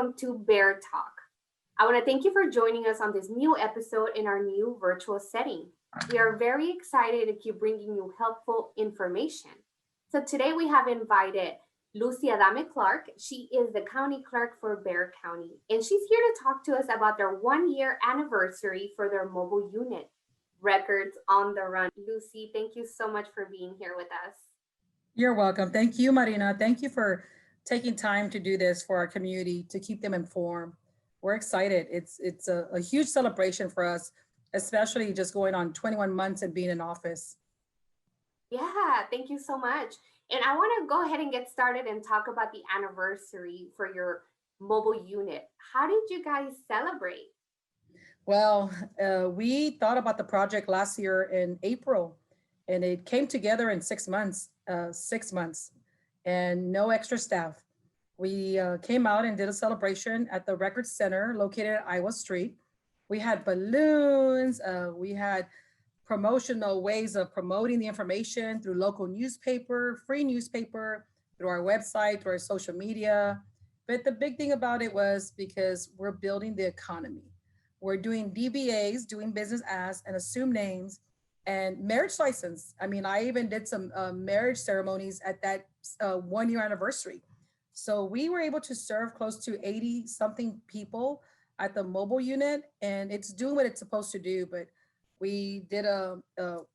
welcome to Bear Talk. I want to thank you for joining us on this new episode in our new virtual setting. We are very excited to keep bringing you helpful information. So today we have invited Lucy Adame-Clark. She is the county clerk for Bear County, and she's here to talk to us about their 1-year anniversary for their mobile unit, Records on the Run. Lucy, thank you so much for being here with us. You're welcome. Thank you, Marina. Thank you for taking time to do this for our community, to keep them informed. We're excited. It's a huge celebration for us, especially just going on 21 months and being in office. Yeah, thank you so much. And I want to go ahead and get started and talk about the anniversary for your mobile unit. How did you guys celebrate? Well, we thought about the project last year in April, and it came together in 6 months, and no extra staff. We came out and did a celebration at the Record Center located at Iowa Street. We had balloons, we had promotional ways of promoting the information through local newspaper, free newspaper, through our website, through our social media. But the big thing about it was because we're building the economy. We're doing DBAs, doing business as, and assumed names, and marriage license. I mean, I even did some marriage ceremonies at that 1-year anniversary. So we were able to serve close to 80 something people at the mobile unit, and it's doing what it's supposed to do. But we did a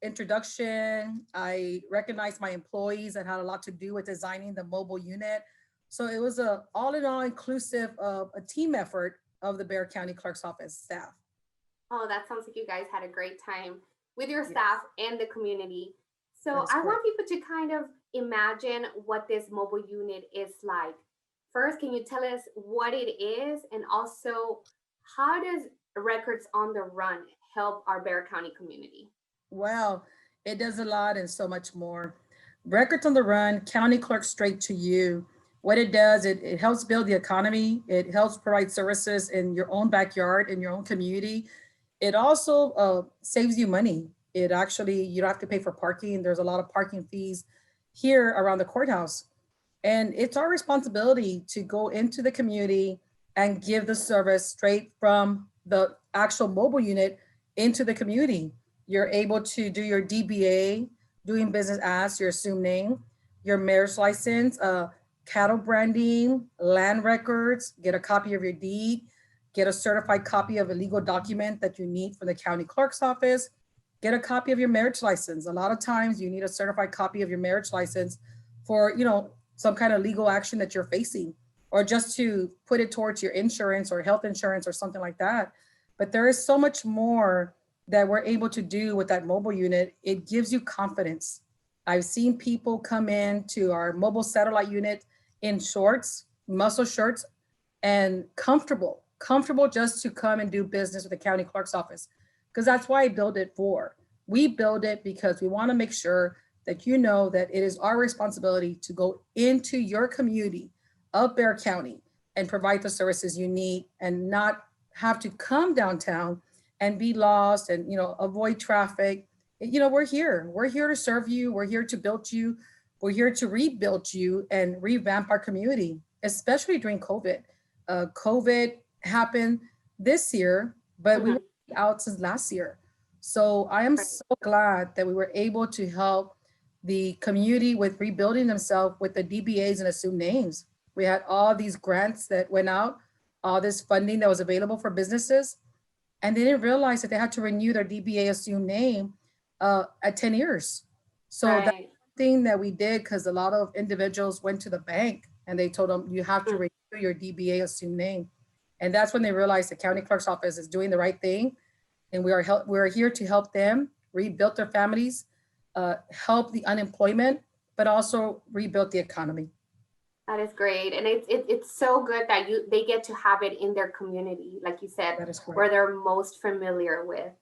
introduction. I recognized my employees that had a lot to do with designing the mobile unit. So it was a all in all inclusive of a team effort of the Bexar County Clerk's Office staff. Oh, that sounds like you guys had a great time with your Yes. staff and the community. So That is I want correct. people to kind of imagine what this mobile unit is like. First, can you tell us what it is, and also how does Records on the Run help our Bexar County community? Wow, it does a lot and so much more. Records on the Run, county clerk straight to you. What it does, it helps build the economy. It helps provide services in your own backyard, in your own community. It also saves you money. It actually, you don't have to pay for parking. There's a lot of parking fees here around the courthouse. And it's our responsibility to go into the community and give the service straight from the actual mobile unit into the community. You're able to do your DBA, doing business as, your assumed name, your marriage license, cattle branding, land records, get a copy of your deed, get a certified copy of a legal document that you need from the county clerk's office, get a copy of your marriage license. A lot of times you need a certified copy of your marriage license for, some kind of legal action that you're facing, or just to put it towards your insurance or health insurance or something like that. But there is so much more that we're able to do with that mobile unit. It gives you confidence. I've seen people come in to our mobile satellite unit in shorts, muscle shirts, and comfortable just to come and do business with the county clerk's office. Because that's why I built it for. We build it because we want to make sure that you know that it is our responsibility to go into your community of Bexar County and provide the services you need, and not have to come downtown and be lost and avoid traffic. We're here. We're here to serve you. We're here to build you. We're here to rebuild you and revamp our community, especially during COVID. COVID happened this year, but we Mhm. were out since last year. So I am Right. so glad that we were able to help the community with rebuilding themselves with the DBAs and assumed names. We had all these grants that went out, all this funding that was available for businesses, and they didn't realize that they had to renew their DBA assumed name at 10 years. So that's Right. thing that we did, because a lot of individuals went to the bank and they told them you have to Mm. renew your DBA assumed name. And that's when they realized the county clerk's office is doing the right thing, and we're here to help them rebuild their families, help the unemployment, but also rebuild the economy. That is great, and it's so good that they get to have it in their community, like you said, That is where correct. they're most familiar with.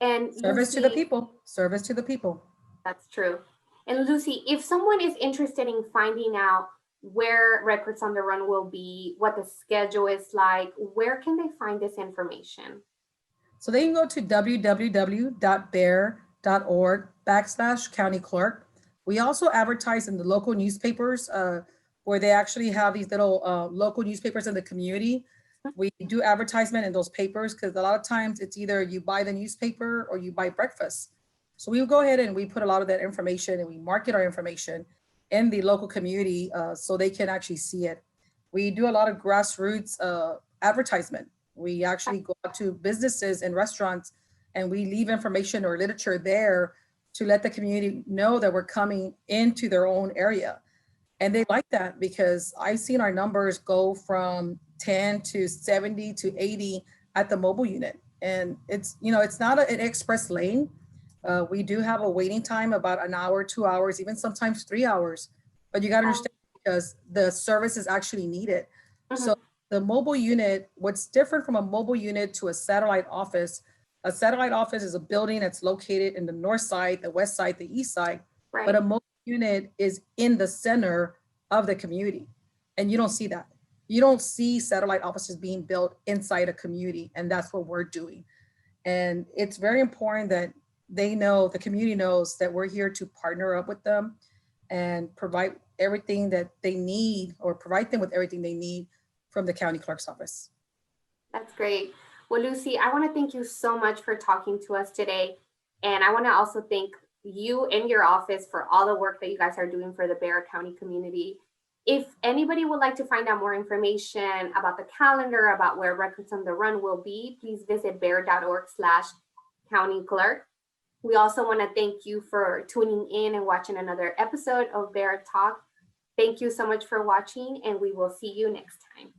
And Service to the Lucy, people. Service to the people. that's true. And Lucy, if someone is interested in finding out where Records on the Run will be, what the schedule is like, where can they find this information? So they can go to www.bear.org/county clerk. We also advertise in the local newspapers where they actually have these little local newspapers in the community. We do advertisement in those papers because a lot of times it's either you buy the newspaper or you buy breakfast. So we will go ahead and we put a lot of that information and we market our information in the local community so they can actually see it. We do a lot of grassroots advertisement. We actually go out to businesses and restaurants and we leave information or literature there to let the community know that we're coming into their own area. And they like that because I've seen our numbers go from 10 to 70 to 80 at the mobile unit. And it's, it's not an express lane. We do have a waiting time about an hour, 2 hours, even sometimes 3 hours. But you got to understand because the service is actually needed. So the mobile unit, what's different from a mobile unit to a satellite office is a building that's located in the north side, the west side, the east side. Right. But a mobile unit is in the center of the community. And you don't see that. You don't see satellite offices being built inside a community. And that's what we're doing. And it's very important that they know, the community knows that we're here to partner up with them and provide everything that they need or provide them with everything they need from the county clerk's office. That's great. Well, Lucy, I want to thank you so much for talking to us today. And I want to also thank you and your office for all the work that you guys are doing for the Bexar County community. If anybody would like to find out more information about the calendar, about where Records on the Run will be, please visit bear.org/county clerk. We also want to thank you for tuning in and watching another episode of Bear Talk. Thank you so much for watching, and we will see you next time.